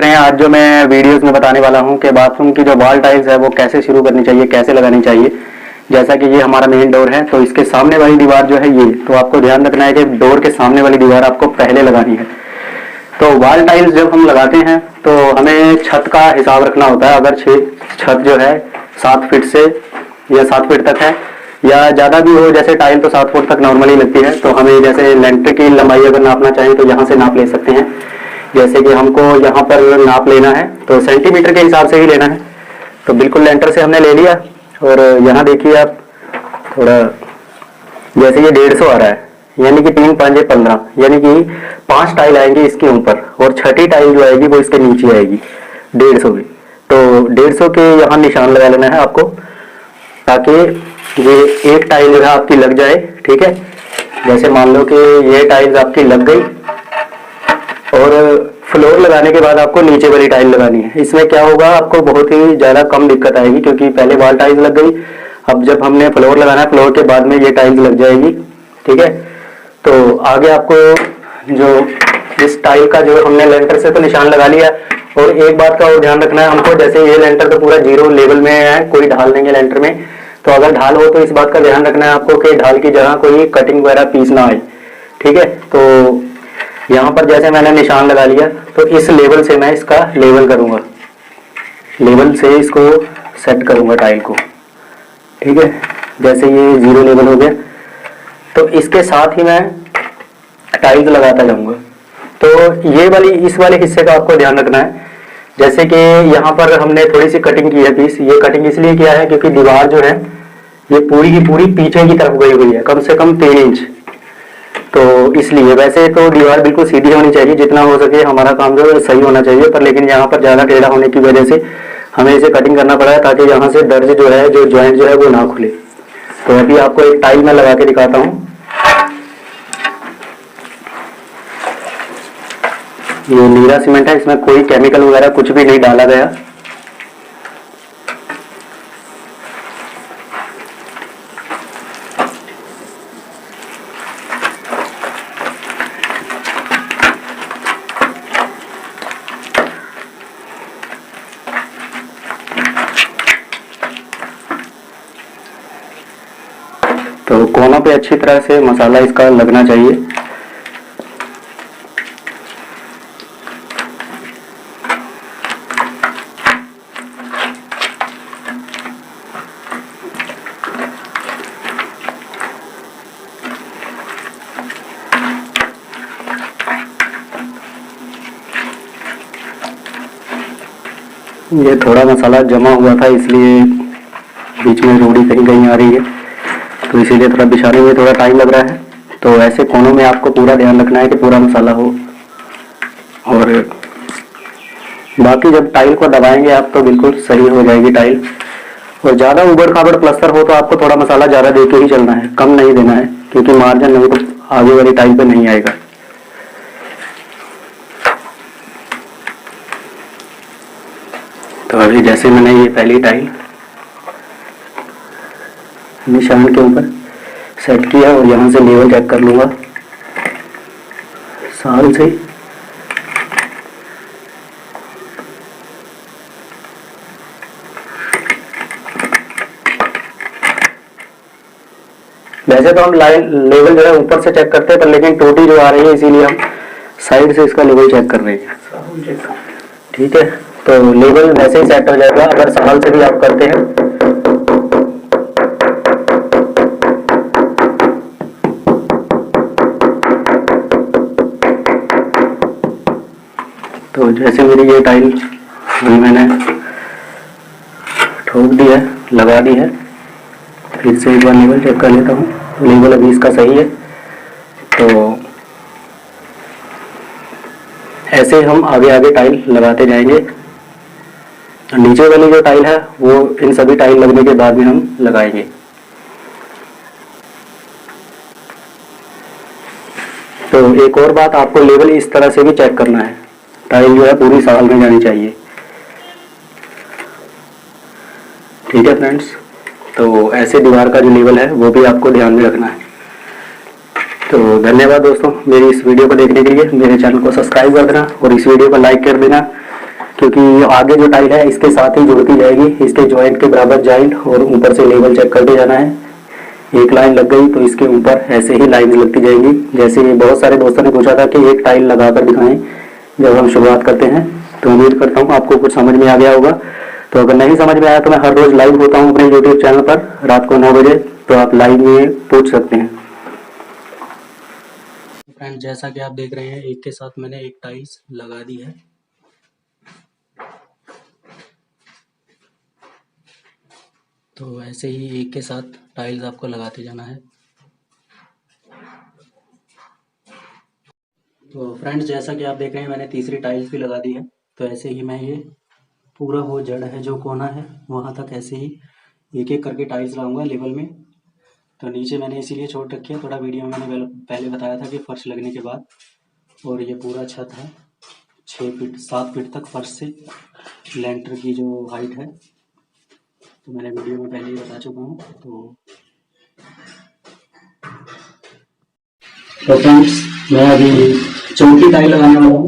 आज जो मैं वीडियोस में बताने वाला हूं कि बाथरूम की जो वॉल टाइल्स है वो कैसे शुरू करनी चाहिए, कैसे लगानी चाहिए। जैसा कि ये हमारा मेन डोर है, तो इसके सामने वाली दीवार जो है ये, तो आपको ध्यान रखना है कि डोर के सामने वाली दीवार आपको पहले लगानी है। तो वॉल टाइल्स जब हम लगाते हैं तो हमें छत का हिसाब रखना होता है। अगर छत जो है 7 फीट से या 7 फीट तक है या ज़्यादा भी हो, जैसे टाइल तो 7 फुट तक नॉर्मली लगती है, तो हमें जैसे लेंटर की लंबाई अगर नापना चाहें तो यहाँ से नाप ले सकते हैं। जैसे कि हमको यहाँ पर नाप लेना है तो सेंटीमीटर के हिसाब से ही लेना है। तो बिल्कुल लेंटर से हमने ले लिया और यहाँ देखिए आप थोड़ा, जैसे ये 150 आ रहा है, यानी कि 3 5 15, यानी कि 5 टाइल आएंगी इसके ऊपर और छठी टाइल जो आएगी वो इसके नीचे आएगी 150 की। तो 150 के यहाँ निशान लगा लेना है आपको, ताकि ये एक टाइल जो है आपकी लग जाए। ठीक है, जैसे मान लो कि ये टाइल्स आपकी लग गई और फ्लोर लगाने के बाद आपको नीचे वाली टाइल लगानी है। इसमें क्या होगा, आपको बहुत ही ज़्यादा कम दिक्कत आएगी, क्योंकि पहले वॉल टाइल्स लग गई, अब जब हमने फ्लोर लगाना है फ्लोर के बाद में ये टाइल्स लग जाएगी। ठीक है, तो आगे आपको जो इस टाइल का जो हमने लेंटर से तो निशान लगा लिया, और एक बात का और ध्यान रखना है हमको, जैसे ये लेंटर तो पूरा 0 लेवल में है, कोई ढाल नहीं है लेंटर में। तो अगर ढाल हो तो इस बात का ध्यान रखना है आपको कि ढाल की जगह कोई कटिंग वगैरह पीस ना आए। ठीक है, तो यहाँ पर जैसे मैंने निशान लगा लिया, तो इस लेवल से मैं इसका लेवल करूँगा, लेवल से इसको सेट करूँगा टाइल को। ठीक है, जैसे ये 0 लेवल हो गया, तो इसके साथ ही मैं टाइल्स लगाता जाऊँगा। तो ये वाली इस वाले हिस्से का आपको ध्यान रखना है। जैसे कि यहाँ पर हमने थोड़ी सी कटिंग की है पीस, ये कटिंग इसलिए किया है क्योंकि दीवार जो है ये पूरी की पूरी पीछे की तरफ गई हुई है, कम से कम 3 इंच। तो इसलिए वैसे तो दीवार बिल्कुल सीधी होनी चाहिए, जितना हो सके हमारा काम जो है सही होना चाहिए, पर लेकिन यहाँ पर ज़्यादा टेढ़ा होने की वजह से हमें इसे कटिंग करना पड़ा है, ताकि यहाँ से दर्ज जो है, जो जॉइंट जो है वो ना खुले। तो अभी आपको एक टाइल में लगा के दिखाता हूँ। ये नीरा सीमेंट है, इसमें कोई केमिकल वगैरह कुछ भी नहीं डाला गया। तो कोनों पे अच्छी तरह से मसाला इसका लगना चाहिए। ये थोड़ा मसाला जमा हुआ था, इसलिए बीच में रोड़ी कहीं कहीं आ रही है, तो इसीलिए थोड़ा बिछाने में थोड़ा टाइम लग रहा है। तो ऐसे कोनों में आपको पूरा ध्यान रखना है कि पूरा मसाला हो, और बाकी जब टाइल को दबाएंगे आप तो बिल्कुल सही हो जाएगी टाइल। और ज़्यादा उबड़ खाबड़ प्लस्तर हो तो आपको थोड़ा मसाला ज़्यादा दे के ही चलना है, कम नहीं देना है, क्योंकि मार्जिन नहीं तो आगे वाली टाइल पे नहीं आएगा। तो अभी जैसे मैंने ये पहली टाइल निशान के ऊपर सेट किया और यहाँ से लेवल चेक कर लूँगा साल से। वैसे तो हम लेवल जो है ऊपर से चेक करते हैं, पर लेकिन टोटी जो आ रही है इसीलिए हम साइड से इसका लेवल चेक कर रहे हैं। ठीक है, तो लेवल वैसे ही सेट हो जाएगा अगर साल से भी आप करते हैं। तो जैसे मेरी ये टाइल अभी मैंने ठोक दी है, लगा दी है, फिर से एक बार लेवल चेक कर लेता हूँ। तो लेवल अभी इसका सही है। तो ऐसे हम आगे आगे टाइल लगाते जाएंगे। नीचे वाली जो टाइल है वो इन सभी टाइल लगने के बाद में हम लगाएंगे। तो एक और बात, आपको लेवल इस तरह से भी चेक करना है, टाइल जो है पूरी साल में जानी चाहिए। ठीक है फ्रेंड्स, तो ऐसे दीवार का जो लेवल है वो भी आपको ध्यान में रखना है। तो धन्यवाद दोस्तों मेरी इस वीडियो को देखने के लिए। मेरे चैनल को सब्सक्राइब कर देना और इस वीडियो को लाइक कर देना। क्योंकि आगे जो टाइल है इसके साथ ही जुड़ती जाएगी, इसके जॉइंट के बराबर जॉइंट, और ऊपर से लेवल चेक करते जाना है। एक लाइन लग गई तो इसके ऊपर ऐसे ही लाइन लगती जाएंगी। जैसे बहुत सारे दोस्तों ने पूछा था कि एक टाइल लगाकर दिखाएं जब हम शुरुआत करते हैं, तो उम्मीद करता हूँ आपको कुछ समझ में आ गया होगा। तो अगर नहीं समझ में आया तो मैं हर रोज लाइव होता हूँ अपने यूट्यूब चैनल पर रात को 9 बजे, तो आप लाइव में पूछ सकते हैं। फ्रेंड, जैसा कि आप देख रहे हैं एक के साथ मैंने एक टाइल्स लगा दी है। तो ऐसे ही एक के साथ टाइल्स आपको लगाते जाना है। तो फ्रेंड्स, जैसा कि आप देख रहे हैं मैंने तीसरी टाइल्स भी लगा दी है। तो ऐसे ही मैं ये पूरा वो जड़ है जो कोना है वहाँ तक ऐसे ही एक एक करके टाइल्स लगाऊंगा लेवल में। तो नीचे मैंने इसीलिए छोड़ रखी है, थोड़ा वीडियो में मैंने पहले बताया था कि फर्श लगने के बाद, और ये पूरा छत है 6 फीट 7 फीट तक फर्श से लेंटर की जो हाइट है, तो मैंने वीडियो में पहले ही बता चुका हूँ। तो फ्रेंड्स, मैं अभी चौकी टाइल लगाने वाला हूँ।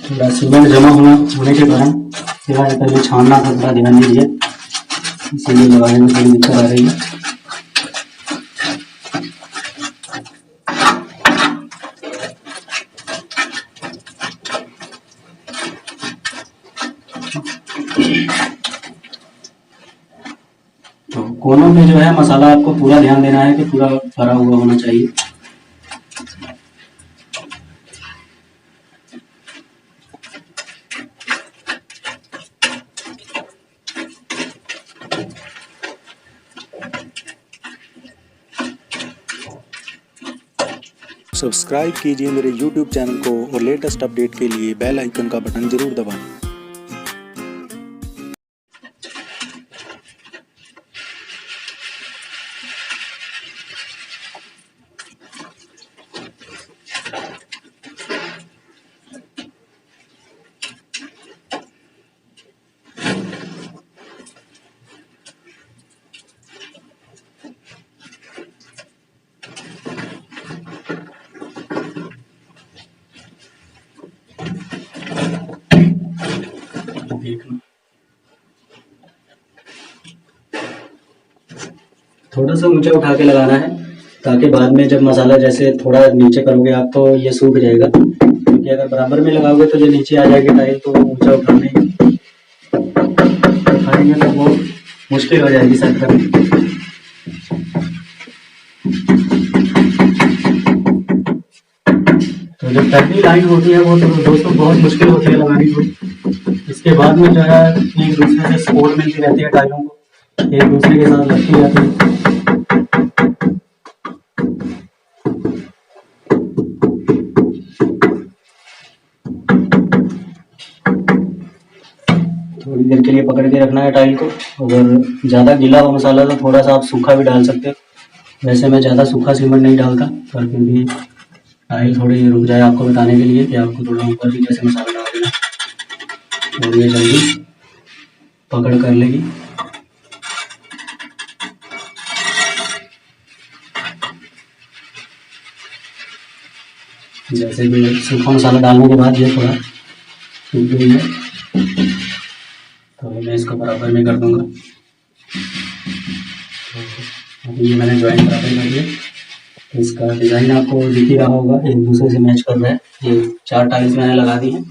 थोड़ा सीमेंट जमा होने के कारण थोड़ा पहले छानना था, थोड़ा ध्यान दीजिए, इसीलिए लगाने में थोड़ी दिक्कत आ रही है। तो कोनों में जो है मसाला आपको पूरा ध्यान देना है कि पूरा भरा हुआ होना चाहिए। सब्सक्राइब कीजिए मेरे YouTube चैनल को और लेटेस्ट अपडेट के लिए बेल आइकन का बटन जरूर दबाएं। देखना, थोड़ा सा ऊंचा उठा के लगाना है ताकि बाद में जब मसाला जैसे थोड़ा नीचे करोगे आप तो ये सूख जाएगा, क्योंकि अगर बराबर में लगाओगे तो ये नीचे आ जाएगी टाइल, तो ऊंचा उठाएंगे तो बहुत मुश्किल हो जाएगी सेट करनी। तो जो पहली लाइन होती है वो तो दोस्तों बहुत मुश्किल होती है लगानी को। इसके बाद में जो है एक दूसरे से सपोर्ट मिलती रहती है, टाइलों को एक दूसरे के साथ लगती रहती है। थोड़ी देर के लिए पकड़ के रखना है टाइल को। अगर ज़्यादा गीला हो मसाला तो थोड़ा सा आप सूखा भी डाल सकते हो, वैसे मैं ज़्यादा सूखा सीमेंट नहीं डालता, पर फिर भी टाइल थोड़ी रुक जाए आपको बताने के लिए कि आपको थोड़ा ऊपर भी जैसे मसाला डाल देना और ये जल्दी पकड़ कर लेगी। जैसे कि सूखा मसाला डालने के बाद ये थोड़ा सूख गई है, तो मैं इसको बराबर में कर दूंगा। तो अभी ये मैंने ज्वाइन बराबर कर दिया। तो इसका डिज़ाइन आपको दिख ही रहा होगा, एक दूसरे से मैच कर रहा है। ये 4 टाइल्स मैंने लगा दी हैं।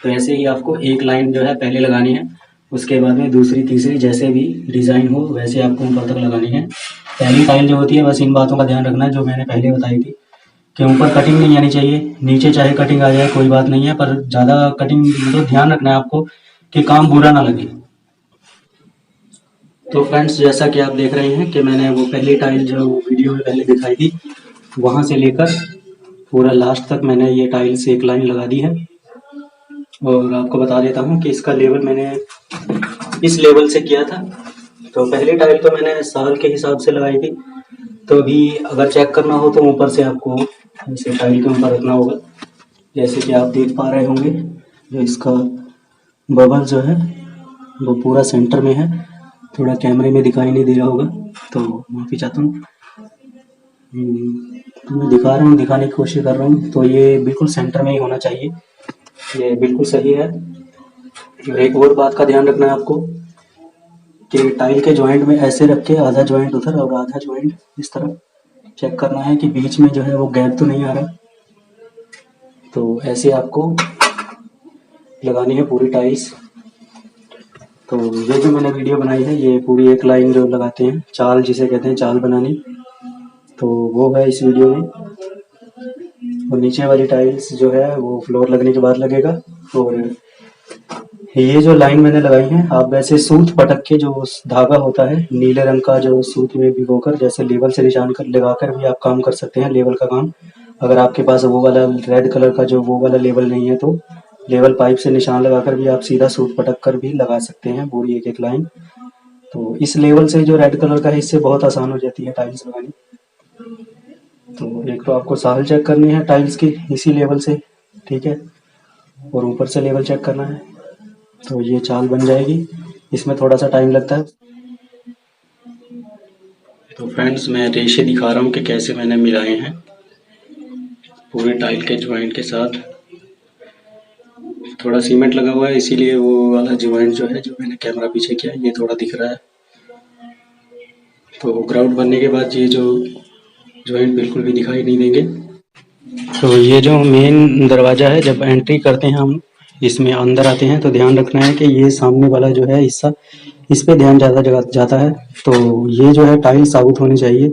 तो ऐसे ही आपको एक लाइन जो है पहले लगानी है, उसके बाद में दूसरी तीसरी जैसे भी डिज़ाइन हो वैसे आपको ऊपर तक लगानी है। पहली टाइल जो होती है बस इन बातों का ध्यान रखना है जो मैंने पहले बताई थी कि ऊपर कटिंग नहीं आनी चाहिए, नीचे चाहे कटिंग आ जाए कोई बात नहीं है, पर ज़्यादा कटिंग मतलब ध्यान रखना है आपको कि काम बुरा ना लगे। तो फ्रेंड्स, जैसा कि आप देख रहे हैं कि मैंने वो पहली टाइल जो वीडियो में पहले दिखाई थी वहाँ से लेकर पूरा लास्ट तक मैंने ये टाइल्स एक लाइन लगा दी है। और आपको बता देता हूँ कि इसका लेवल मैंने इस लेवल से किया था। तो पहली टाइल तो मैंने साल के हिसाब से लगाई थी, तो भी अगर चेक करना हो तो ऊपर से आपको इसे टाइल के ऊपर रखना होगा। जैसे कि आप देख पा रहे होंगे जो इसका बबल जो है वो पूरा सेंटर में है, थोड़ा कैमरे में दिखाई नहीं दे रहा होगा तो माफ़ी चाहता हूँ। तो मैं दिखा रहा हूँ, दिखाने की कोशिश कर रहा हूँ। तो ये बिल्कुल सेंटर में ही होना चाहिए, ये बिल्कुल सही है। और एक और बात का ध्यान रखना है आपको कि टाइल के जॉइंट में ऐसे रख के आधा जॉइंट उधर और आधा जॉइंट इस तरफ चेक करना है कि बीच में जो है वो गैप तो नहीं आ रहा। तो ऐसे आपको लगानी है पूरी टाइल्स। तो ये जो मैंने वीडियो बनाई है, ये पूरी एक लाइन जो लगाते हैं, चाल जिसे कहते हैं, चाल बनानी, तो वो है इस वीडियो में। और नीचे वाली टाइल्स जो है वो फ्लोर लगने के बाद लगेगा। और ये जो लाइन मैंने लगाई है, आप वैसे सूत पटक के जो धागा होता है नीले रंग का, जो सूत में भिगोकर जैसे लेवल से निशान कर लगाकर भी आप काम कर सकते हैं, लेवल का काम। अगर आपके पास वो वाला रेड कलर का जो वो वाला लेवल नहीं है, तो लेवल पाइप से निशान लगाकर भी आप सीधा सूत पटक कर भी लगा सकते हैं पूरी एक एक लाइन। तो इस लेवल से जो रेड कलर का है, इससे बहुत आसान हो जाती है टाइल्स लगानी। तो एक तो आपको साल चेक करनी है टाइल्स की इसी लेवल से, ठीक है, और ऊपर से लेवल चेक करना है। तो ये चाल बन जाएगी, इसमें थोड़ा सा टाइम लगता है। तो फ्रेंड्स, मैं रेशे दिखा रहा हूँ कि कैसे मैंने मिलाए हैं पूरे टाइल के ज्वाइंट के साथ। थोड़ा सीमेंट लगा हुआ है, इसीलिए वो वाला ज्वाइंट जो है, जो मैंने कैमरा पीछे किया है, ये थोड़ा दिख रहा है। तो ग्राउंड बनने के बाद ये जो ज्वाइंट बिल्कुल भी दिखाई नहीं देंगे। तो ये जो मेन दरवाज़ा है, जब एंट्री करते हैं हम इसमें अंदर आते हैं, तो ध्यान रखना है कि ये सामने वाला जो है हिस्सा, इस पे ध्यान ज़्यादा जाता है। तो ये जो है टाइल साबुत होनी चाहिए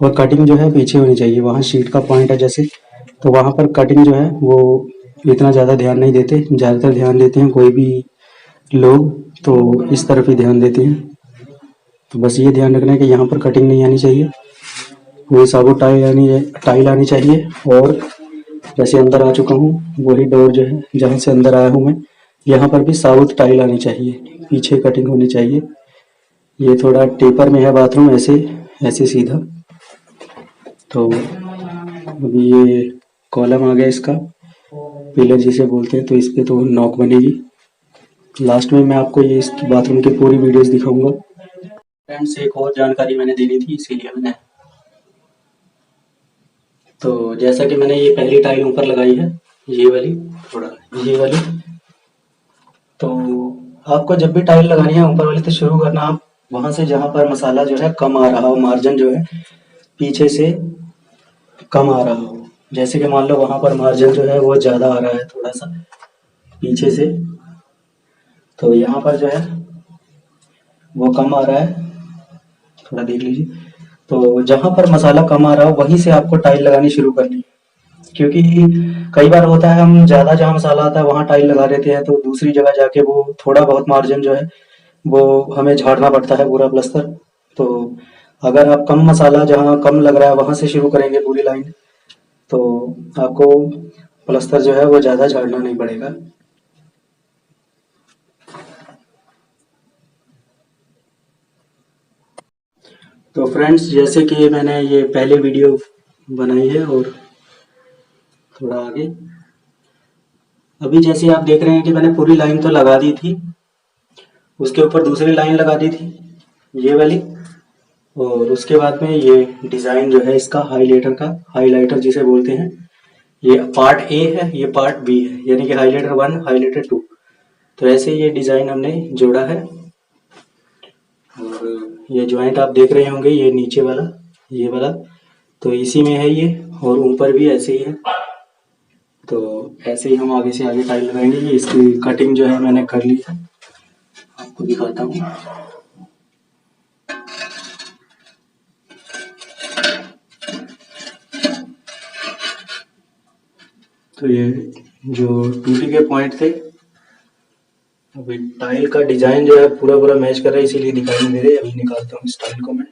और कटिंग जो है पीछे होनी चाहिए। वहाँ शीट का पॉइंट है जैसे, तो वहाँ पर कटिंग जो है वो इतना ज़्यादा ध्यान नहीं देते, ज़्यादातर ध्यान देते हैं कोई भी लोग तो इस तरफ ही ध्यान देते हैं। तो बस ये ध्यान रखना है कि यहाँ पर कटिंग नहीं आनी चाहिए, पूरी साबुत टाइल आनी चाहिए। और जैसे अंदर आ चुका हूँ, वही डोर जो है जहाँ से अंदर आया हूँ मैं, यहाँ पर भी साबुत टाइल आनी चाहिए, पीछे कटिंग होनी चाहिए। ये थोड़ा टेपर में है बाथरूम, ऐसे ऐसे सीधा। तो अभी ये कॉलम आ गया इसका, पिलर जिसे बोलते हैं, तो इस पे तो नॉक बनेगी। लास्ट में मैं आपको ये इसकी बाथरूम की पूरी वीडियोस दिखाऊंगा। फ्रेंड्स, एक और जानकारी मैंने देनी थी, इसीलिए मैंने, तो जैसा कि मैंने ये पहली टाइल ऊपर लगाई है, ये वाली, थोड़ा ये वाली, तो आपको जब भी टाइल लगानी है ऊपर वाली, तो शुरू करना आप वहां से जहां पर मसाला जो है कम आ रहा हो, मार्जिन जो है पीछे से कम आ रहा हो। जैसे कि मान लो वहां पर मार्जिन जो है वो ज्यादा आ रहा है थोड़ा सा पीछे से, तो यहाँ पर जो है वो कम आ रहा है, थोड़ा देख लीजिए। तो जहां पर मसाला कम आ रहा हो वहीं से आपको टाइल लगानी शुरू करनी है। क्योंकि कई बार होता है हम ज्यादा जहाँ मसाला आता है वहां टाइल लगा देते हैं, तो दूसरी जगह जाके वो थोड़ा बहुत मार्जिन जो है वो हमें झाड़ना पड़ता है पूरा प्लस्तर। तो अगर आप कम मसाला जहाँ कम लग रहा है वहां से शुरू करेंगे पूरी लाइन, तो आपको प्लस्तर जो है वो ज्यादा झाड़ना नहीं पड़ेगा। तो फ्रेंड्स, जैसे कि मैंने ये पहले वीडियो बनाई है और थोड़ा आगे, अभी जैसे आप देख रहे हैं कि मैंने पूरी लाइन तो लगा दी थी, उसके ऊपर दूसरी लाइन लगा दी थी ये वाली, और उसके बाद में ये डिजाइन जो है इसका हाइलाइटर का, हाइलाइटर जिसे बोलते हैं, ये पार्ट ए है, ये पार्ट बी है, यानी कि हाइलाइटर 1 हाइलाइटर 2। तो ऐसे ये डिजाइन हमने जोड़ा है। और ये ज्वाइंट आप देख रहे होंगे, ये नीचे वाला, ये वाला, तो इसी में है ये, और ऊपर भी ऐसे ही है। तो ऐसे ही हम आगे से आगे टाइल लगाएंगे। ये इसकी कटिंग जो है मैंने कर ली है, आपको दिखाता हूँ। तो ये जो टूटी के पॉइंट थे, अभी टाइल का डिजाइन जो है पूरा पूरा मैच कर रहा है, इसीलिए दिखाई नहीं दे रही। अभी निकालता हूँ इस टाइल को मैं।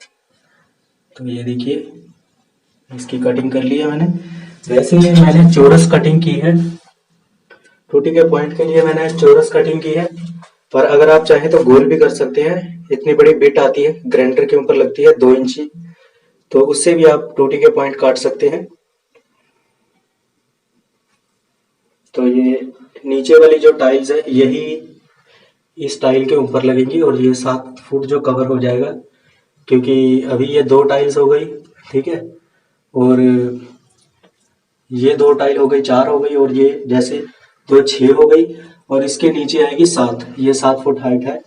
तो ये देखिए, इसकी कटिंग कर ली है मैंने। वैसे ही मैंने चौरस कटिंग की है, टूटी के पॉइंट के लिए मैंने चौरस कटिंग की है, पर अगर आप चाहें तो गोल भी कर सकते हैं। इतनी बड़ी बिट आती है, ग्राइंडर के ऊपर लगती है 2 इंची, तो उससे भी आप टूटी के पॉइंट काट सकते हैं। तो ये नीचे वाली जो टाइल्स है यही इस टाइल के ऊपर लगेंगी, और ये 7 फुट जो कवर हो जाएगा, क्योंकि अभी ये 2 टाइल्स हो गई, ठीक है। और ये 2 टाइल हो गई, 4 हो गई, और ये जैसे 2 6 हो गई, और इसके नीचे आएगी 7। ये 7 फुट हाइट है।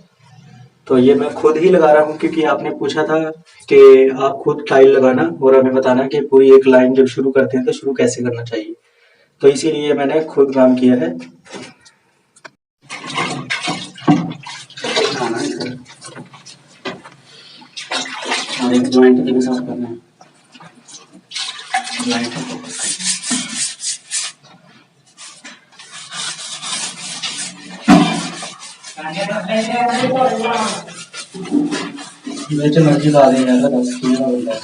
तो ये मैं खुद ही लगा रहा हूँ, क्योंकि आपने पूछा था कि आप खुद टाइल लगाना और हमें बताना कि पूरी एक लाइन जब शुरू करते हैं तो शुरू कैसे करना चाहिए। तो इसीलिए मैंने खुद काम किया है। और एक जॉइंट भी साफ करना है। बेच मर्जी ला देंगे, अगर 10 किलो का बंदा है।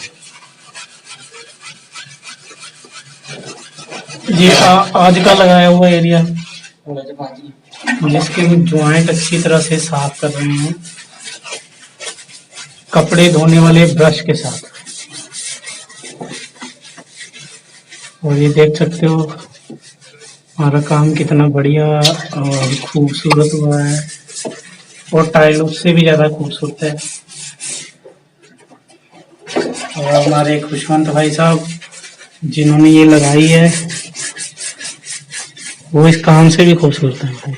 ये आज का लगाया हुआ एरिया जिसके ज्वाइंट अच्छी तरह से साफ कर रहे हैं कपड़े धोने वाले ब्रश के साथ। और ये देख सकते हो हमारा काम कितना बढ़िया और खूबसूरत हुआ है, और टाइल उससे भी ज्यादा खूबसूरत है। और हमारे खुशवंत भाई साहब जिन्होंने ये लगाई है वो इस काम से भी खूबसूरत है भाई।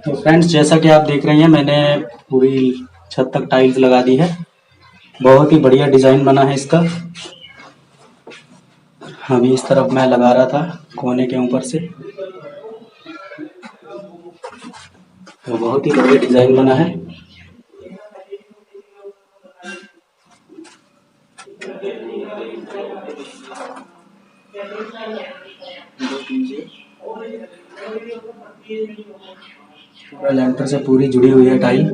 तो फ्रेंड्स, जैसा कि आप देख रहे हैं मैंने पूरी छत तक टाइल्स लगा दी है। बहुत ही बढ़िया डिजाइन बना है इसका। अभी इस तरफ मैं लगा रहा था कोने के ऊपर से, तो बहुत ही बढ़िया डिजाइन बना है। पूरा लेंटर से पूरी जुड़ी हुई है टाइल,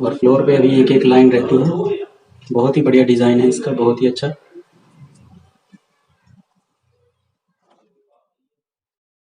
और फ्लोर पे अभी एक एक लाइन रहती है। बहुत ही बढ़िया डिजाइन है इसका, बहुत ही अच्छा।